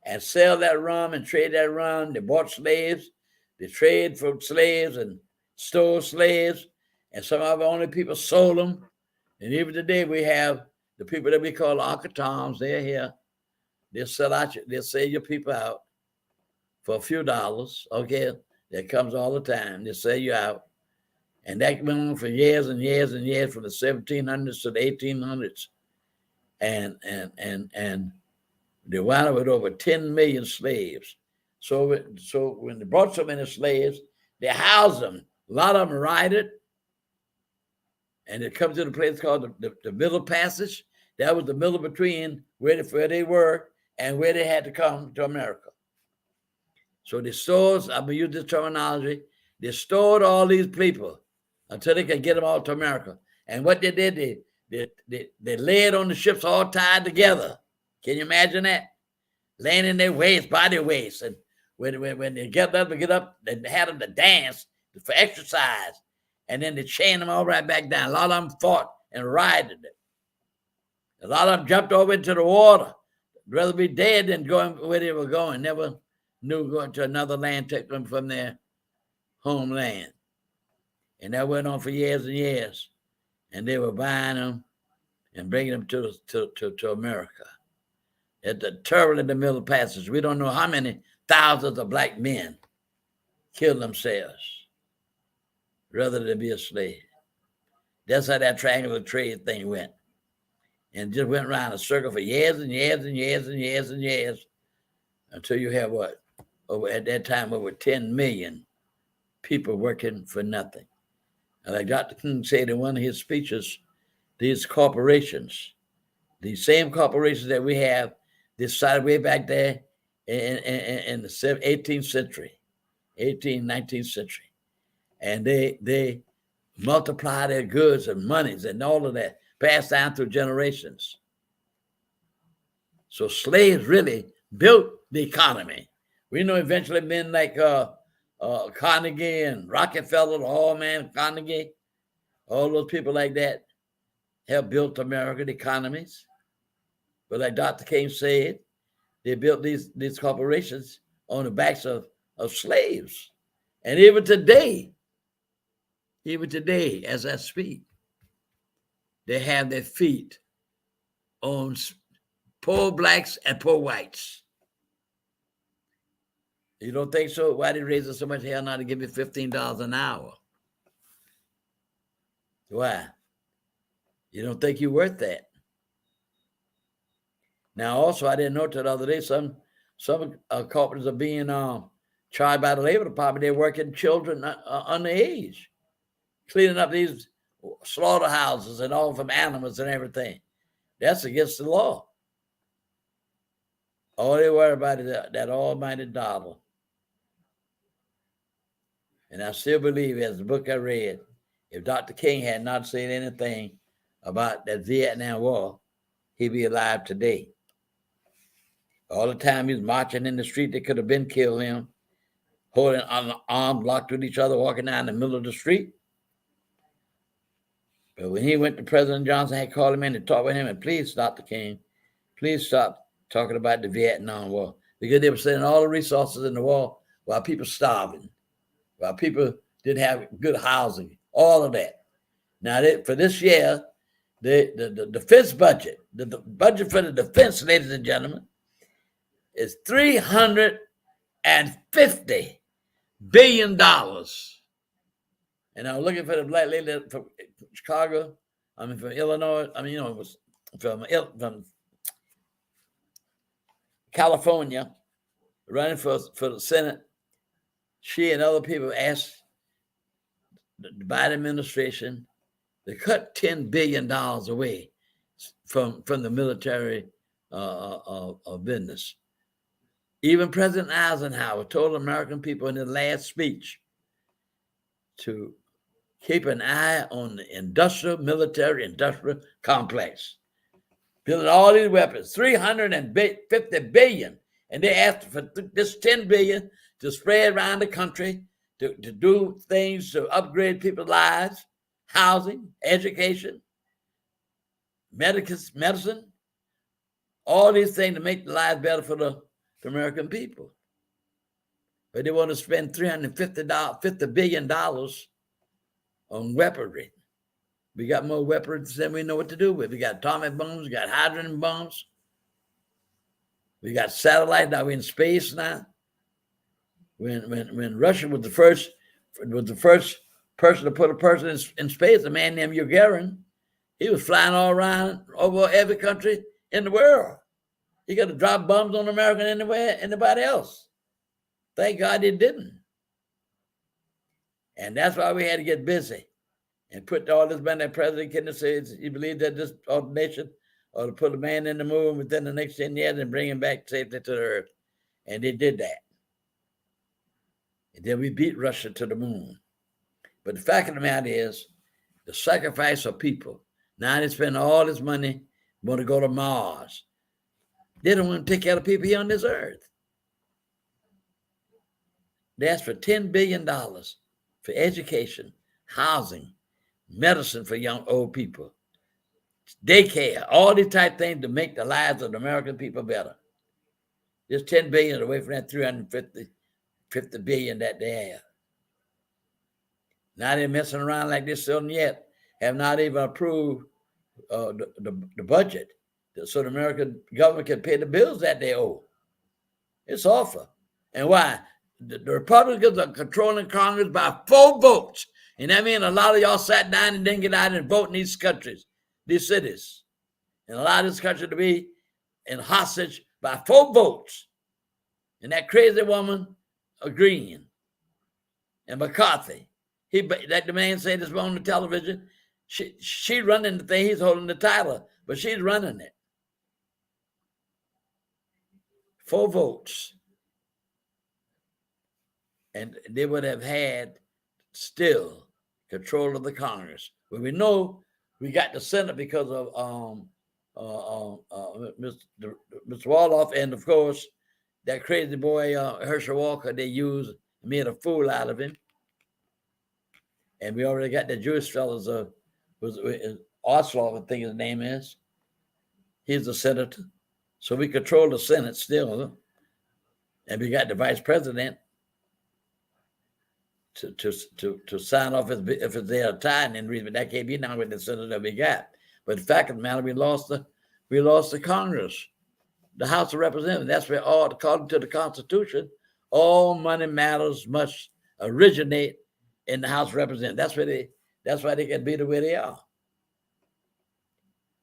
and sell that rum and trade that rum. They bought slaves. They trade for slaves and stole slaves. And some of the only people sold them. And even today we have the people that we call Uncle Toms. They're here. They'll sell your people out for a few dollars. Okay. That comes all the time. They sell you out. And that went on for years and years and years, from the 1700s to the 1800s. And they wound up with over 10 million slaves. So when they brought so many slaves, they housed them. A lot of them rioted, and it comes to the place called the Middle Passage. That was the middle between where they were and where they had to come to America. So the stores, I'm going to use this terminology, they stored all these people until they could get them all to America. And what they did, they laid on the ships all tied together. Can you imagine that? Laying in their waist, by their waist. And when they get up, they had them to dance for exercise. And then they chained them all right back down. A lot of them fought and rioted it. A lot of them jumped over into the water. Rather be dead than going where they were going. Never knew going to another land, take them from their homeland. And that went on for years and years. And they were buying them and bringing them to America. At the terrible in the Middle Passage, we don't know how many thousands of black men killed themselves rather than be a slave. That's how that triangular trade thing went. And just went around a circle for years and years and years and years and years until you have what? At that time, over 10 million people working for nothing. And like Dr. King said in one of his speeches, these corporations, these same corporations that we have, they started way back there in the 18th century, 19th century. And they multiply their goods and monies and all of that, passed down through generations. So slaves really built the economy. We know eventually men like Carnegie and Rockefeller, the Allman Carnegie, all those people like that have built American economies. But like Dr. King said, they built these corporations on the backs of slaves. And even today, as I speak, they have their feet on poor blacks and poor whites. You don't think so? Why they raise so much hell now to give you $15 an hour? Why? You don't think you're worth that? Now, also, I didn't know till the other day, some corporates are being charged by the Labor Department. They're working children underage, cleaning up these slaughterhouses and all from animals and everything. That's against the law. All they worry about is that almighty dollar. And I still believe, as the book I read, if Dr. King had not said anything about that Vietnam War, he'd be alive today. All the time he was marching in the street, they could have been killed him, holding arms locked with each other, walking down the middle of the street. But when he went to President Johnson, had called him in to talk with him, and please, Dr. King, please stop talking about the Vietnam War, because they were sending all the resources in the war while people starving, while people didn't have good housing, all of that. Now, for this year, the defense budget, the budget for the defense, ladies and gentlemen, is $350 billion. And I'm looking for the black lady from Chicago, from Illinois, it was from California, running for the Senate. She and other people asked the Biden administration to cut $10 billion away from the military business. Even President Eisenhower told American people in his last speech to keep an eye on the military complex. Building all these weapons, $350 billion. And they asked for this $10 billion to spread around the country to do things to upgrade people's lives, housing, education, medicine, all these things to make the lives better for the American people. But they want to spend $50 billion on weaponry. We got more weapons than we know what to do with. We got atomic bombs, we got hydrogen bombs. We got satellites. Now we're in space now. When Russia was the first person to put a person in space, a man named Yuri, he was flying all around over every country in the world. He got to drop bombs on America anywhere, anybody else. Thank God it didn't. And that's why we had to get busy and put all this money that President Kennedy says he believed that this nation ought to put a man in the moon within the next 10 years and bring him back safely to the earth. And they did that. And then we beat Russia to the moon. But the fact of the matter is, the sacrifice of people. Now they spend all this money, want to go to Mars. They don't want to take care of people here on this earth. They asked for $10 billion for education, housing, medicine for young old people, daycare, all these type things to make the lives of the American people better. Just $10 billion away from that $350 billion that they have. Now they're messing around like this still yet, have not even approved the budget so the American government can pay the bills that they owe. It's awful. And why? The Republicans are controlling Congress by 4 votes. And that means a lot of y'all sat down and didn't get out and vote in these countries, these cities. And allowed this country to be in hostage by 4 votes. And that crazy woman agreeing. And McCarthy. Like the man said this on the television, she running the thing, he's holding the title, but she's running it. 4 votes. And they would have had still control of the Congress. But we know we got the Senate because of Mr. Wolof, and of course, that crazy boy, Herschel Walker, they used, made a fool out of him. And we already got the Jewish fellows, Osloff, I think his name is. He's a senator. So we control the Senate still. And we got the vice president to sign off if it's there time and reason, but that can't be now with the Senate that we got. But the fact of the matter, we lost the Congress, the House of Representatives. That's where all, according to the Constitution, all money matters must originate in the House of Representatives. That's why they can be the way they are.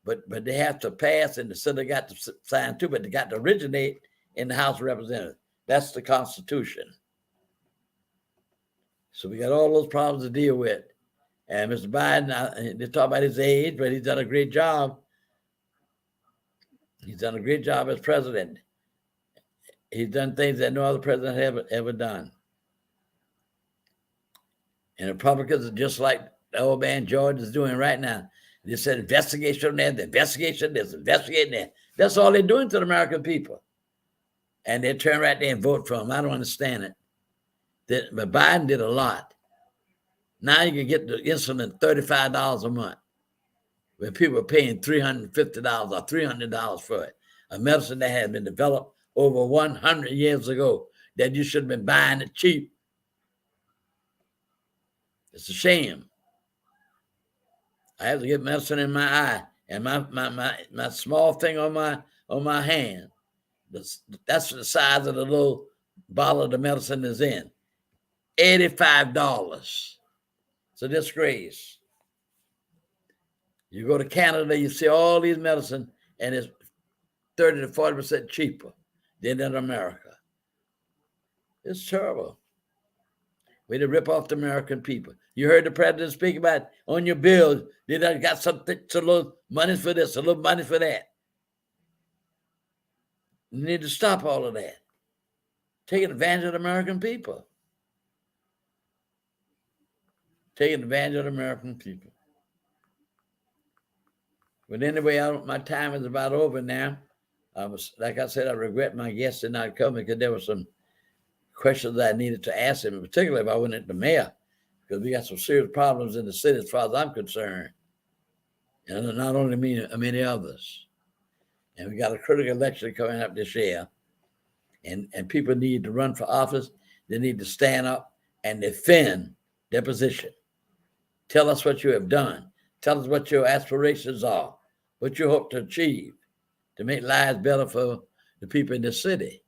But they have to pass, and the Senate got to sign too, but they got to originate in the House of Representatives. That's the Constitution. So we got all those problems to deal with. And Mr. Biden, they talk about his age, but he's done a great job. He's done a great job as president. He's done things that no other president ever done. And Republicans are just like the old man George is doing right now. They said investigation there, the investigation this, investigating there. That's all they're doing to the American people. And they turn right there and vote for him. I don't understand it. But Biden did a lot. Now you can get the insulin $35 a month, when people are paying $350 or $300 for it. A medicine that had been developed over 100 years ago, that you should have been buying it cheap. It's a shame. I have to get medicine in my eye, and my small thing on my hand. That's the size of the little bottle of the medicine is in. $85. It's a disgrace. You go to Canada, you see all these medicine, and it's 30 to 40% cheaper than in America. It's terrible. Way to rip off the American people. You heard the president speak about on your bill, they done got a little money for this, a little money for that. You need to stop all of that. Taking advantage of the American people. Taking advantage of the American people. But anyway, my time is about over now. Like I said, I regret my guest did not come because there were some questions that I needed to ask him, particularly if I went at the mayor, because we got some serious problems in the city as far as I'm concerned. And not only me, many others. And we got a critical election coming up this year. And people need to run for office. They need to stand up and defend their position. Tell us what you have done. Tell us what your aspirations are, what you hope to achieve to make lives better for the people in the city.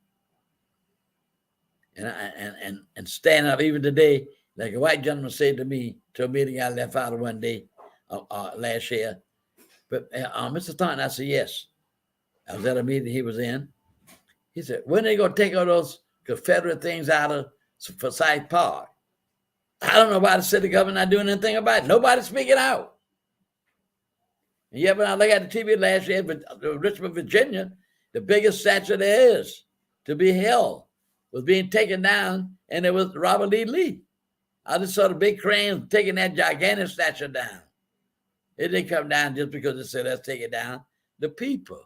And stand up even today, like a white gentleman said to me, to a meeting I left out of one day last year. But Mr. Thornton, I said, yes. I was at a meeting he was in. He said, when are they going to take all those Confederate things out of Forsyth Park. I don't know why the city government not doing anything about it. Nobody's speaking out. And yet, when I look at the TV last year, Richmond, Virginia, the biggest statue there is to be held was being taken down, and it was Robert E. Lee. I just saw the big cranes taking that gigantic statue down. It didn't come down just because they said, let's take it down. The people,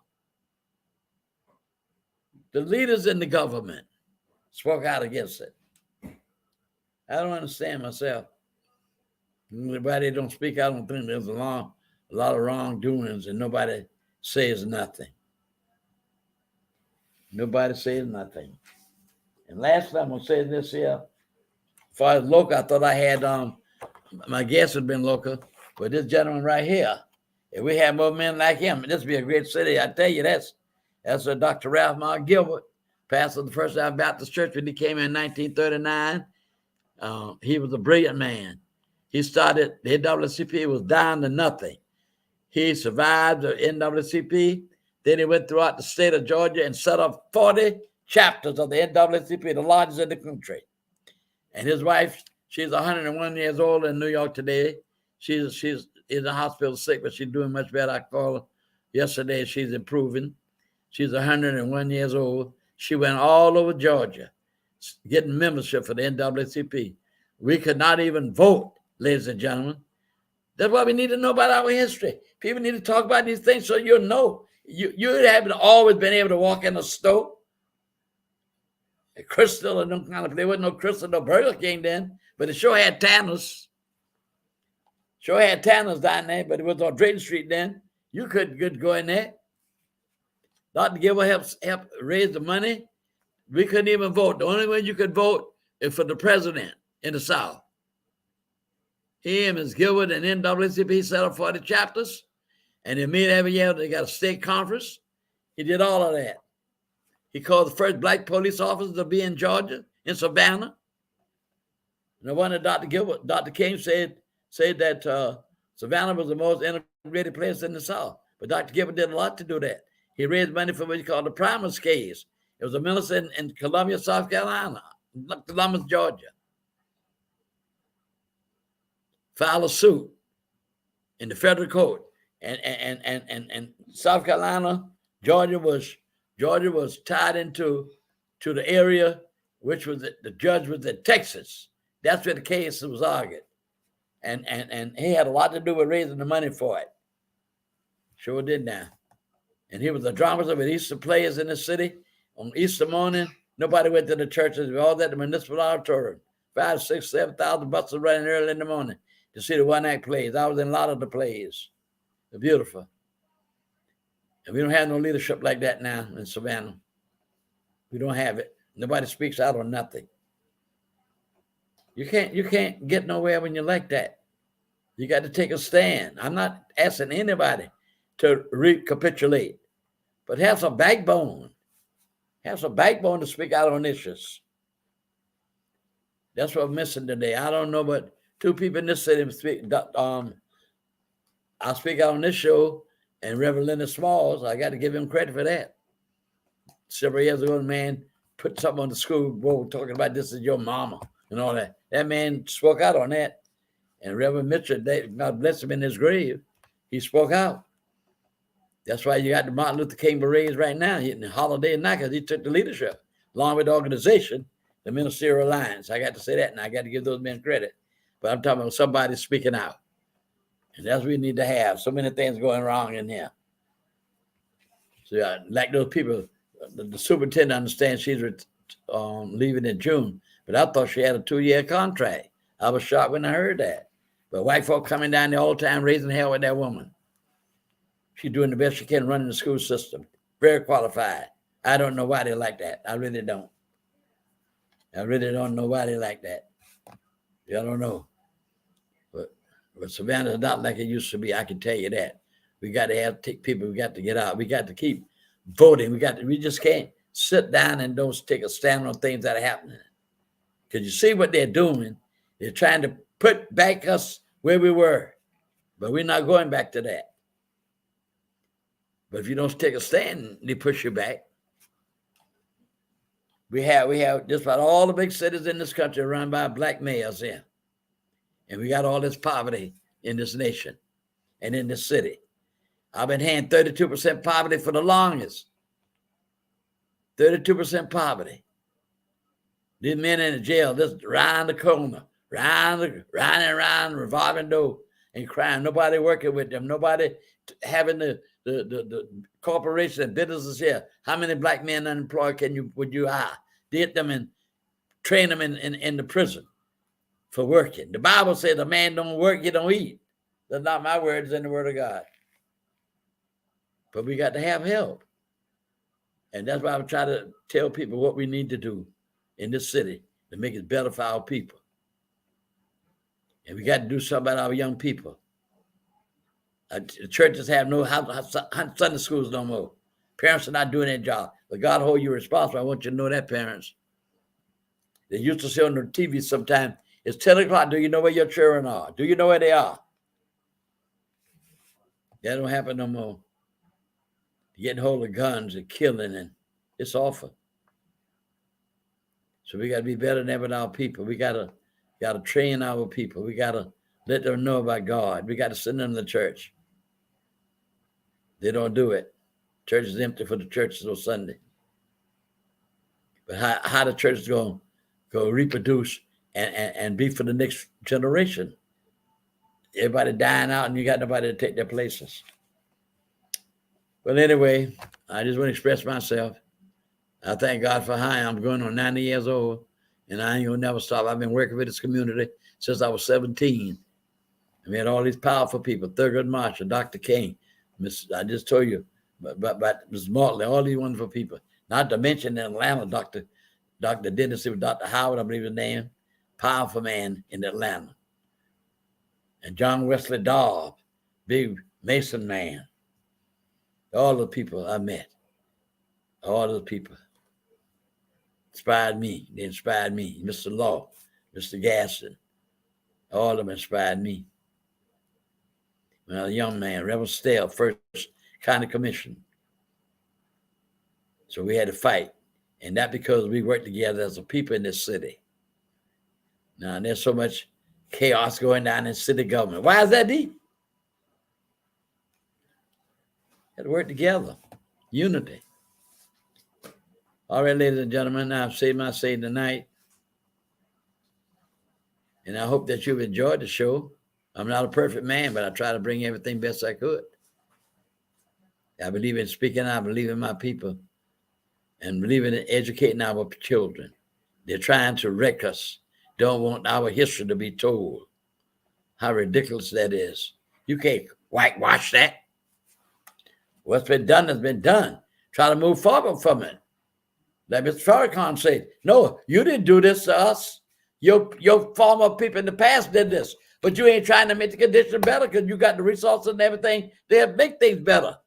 the leaders in the government spoke out against it. I don't understand myself. Everybody don't speak out. I don't think there's a lot of wrongdoings and nobody says nothing. Nobody says nothing. And lastly, I'm going to say this here. As far as local, I thought I had, my guest had been local, but this gentleman right here, if we had more men like him, this would be a great city. I tell you, that's Dr. Ralph Mark Gilbert, pastor of the First Baptist Church when he came in 1939. He was a brilliant man. He started, the NAACP was down to nothing. He survived the NAACP. Then he went throughout the state of Georgia and set up 40 chapters of the NAACP, the largest in the country. And his wife, she's 101 years old in New York today. She's in the hospital sick, but she's doing much better. I called her yesterday. She's improving. She's 101 years old. She went all over Georgia getting membership for the NAACP. We could not even vote, ladies and gentlemen. That's why we need to know about our history. People need to talk about these things so you'll know. You haven't always been able to walk in a store. A Crystal or no kind of, there wasn't no Crystal, no Burger King then, but it sure had Tanner's. Sure had Tanner's down there, but it was on Drayton Street then. You couldn't go in there. Dr. Gilbert helped raise the money. We couldn't even vote. The only way you could vote is for the president in the South. He and Ms. Gilbert and NAACP set up 40 chapters, and they meet every year. They got a state conference. He did all of that. He called the first black police officer to be in Georgia, in Savannah. No wonder Dr. King said that Savannah was the most integrated place in the South. But Dr. Gilbert did a lot to do that. He raised money for what he called the Primus case. It was a minister in Columbia, South Carolina, Columbus, Georgia. Filed a suit in the federal court. And South Carolina, Georgia was tied into the area, which was the judge was in Texas. That's where the case was argued. And he had a lot to do with raising the money for it. Sure did now. And he was a dramatist with Easter players in the city. On Easter morning, nobody went to the churches. We all at the municipal auditorium. 5,000, 6,000, 7,000 buses running early in the morning to see the one-act plays. I was in a lot of the plays. They're beautiful. And we don't have no leadership like that now in Savannah. We don't have it. Nobody speaks out on nothing. You can't get nowhere when you're like that. You got to take a stand. I'm not asking anybody to recapitulate, but have some backbone. Have some backbone to speak out on issues. That's what I'm missing today. I don't know, but two people in this city speak. I'll speak out on this show, and Reverend Leonard Smalls, I got to give him credit for that. Several years ago, the man put something on the school board talking about this is your mama and all that. That man spoke out on that. And Reverend Mitchell, God bless him in his grave, he spoke out. That's why you got the Martin Luther King berets right now hitting the holiday night because he took the leadership along with the organization, the Ministerial Alliance. I got to say that, and I got to give those men credit. But I'm talking about somebody speaking out. And that's what we need to have. So many things going wrong in here. So like those people, the superintendent understands she's leaving in June, but I thought she had a 2-year contract. I was shocked when I heard that. But white folk coming down there all the time raising hell with that woman. She's doing the best she can running the school system. Very qualified. I don't know why they like that. I really don't. I really don't know why they like that. I don't know. But Savannah's not like it used to be. I can tell you that. We got to take people. We got to get out. We got to keep voting. We just can't sit down and don't take a stand on things that are happening. Because you see what they're doing. They're trying to put back us where we were. But we're not going back to that. But if you don't take a stand, they push you back. We have just about all the big cities in this country run by black mayors in. And we got all this poverty in this nation and in this city. I've been hearing 32% poverty for the longest. 32% poverty. These men in the jail just round the corner, round and round, revolving door and crying. Nobody working with them. Nobody having the corporations and businesses here. How many black men unemployed would you hire? Get them and train them in the prison for working. The Bible says a man don't work, you don't eat. That's not my words, in the word of God. But we got to have help. And that's why I'm trying to tell people what we need to do in this city to make it better for our people. And we got to do something about our young people. The churches have no Sunday schools no more. Parents are not doing their job. But God hold you responsible. I want you to know that, parents. They used to say on the TV sometimes, it's 10 o'clock. Do you know where your children are? Do you know where they are? That don't happen no more. Getting hold of guns and killing, and it's awful. So we got to be better than with our people. We got to train our people. We got to let them know about God. We got to send them to church. They don't do it. Church is empty for the churches on Sunday. But how the church is going to go reproduce and be for the next generation? Everybody dying out, and you got nobody to take their places. Well, anyway, I just want to express myself. I thank God for how I'm going on 90 years old, and I ain't going to never stop. I've been working with this community since I was 17. And we had all these powerful people, Thurgood Marshall, Dr. King, I just told you, but Ms. Motley, all these wonderful people. Not to mention in Atlanta, Dr. Dennis, Dr. Howard, I believe his name, powerful man in Atlanta. And John Wesley Dobb, big Mason man. All the people I met, all the people inspired me. They inspired me. Mr. Law, Mr. Gaston, all of them inspired me. When I was a young man, Reverend Stell, first county commission. So we had to fight. And that because we worked together as a people in this city. Now, there's so much chaos going on in city government. Why is that deep? Had to work together. Unity. All right, ladies and gentlemen, I've said my say tonight. And I hope that you've enjoyed the show. I'm not a perfect man, but I try to bring everything best I could. I believe in speaking. I believe in my people. And believe in educating our children. They're trying to wreck us. Don't want our history to be told. How ridiculous that is. You can't whitewash that. What's been done has been done. Try to move forward from it. Like Mr. Farrakhan said, no, you didn't do this to us. Your former people in the past did this. But you ain't trying to make the condition better because you got the resources and everything. They'll make things better.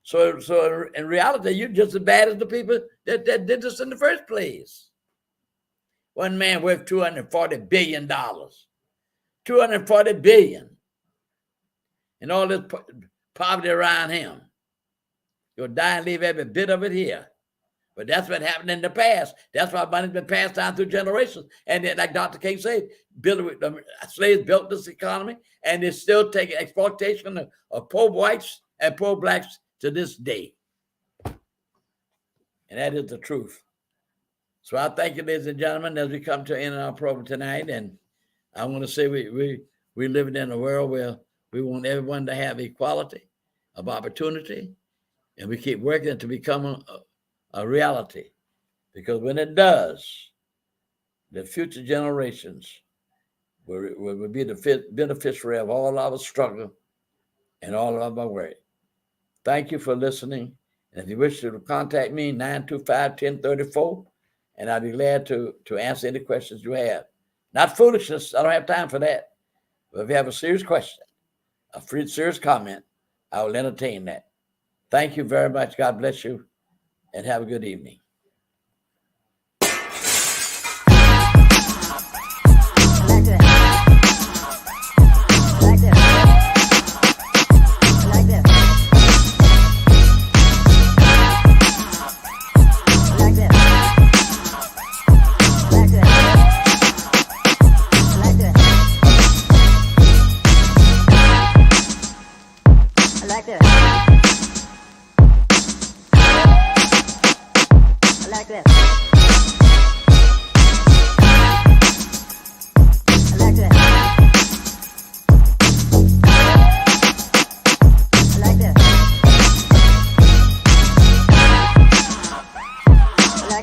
So in reality, you're just as bad as the people that did this in the first place. One man worth $240 billion. $240 billion. And all this poverty around him. You'll die and leave every bit of it here. But that's what happened in the past. That's why money's been passed down through generations. And then, like Dr. King said, slaves built this economy, and they're still taking exploitation of poor whites and poor blacks to this day. And that is the truth. So I thank you, ladies and gentlemen, as we come to the end of our program tonight. And I want to say we're living in a world where we want everyone to have equality of opportunity, and we keep working to become a reality. Because when it does, the future generations will be the beneficiary of all our struggle and all of our work. Thank you for listening. And if you wish to contact me, 925-1034, and I'll be glad to answer any questions you have. Not foolishness. I don't have time for that. But if you have a serious question, a serious comment, I will entertain that. Thank you very much. God bless you, and have a good evening.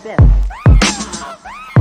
like this.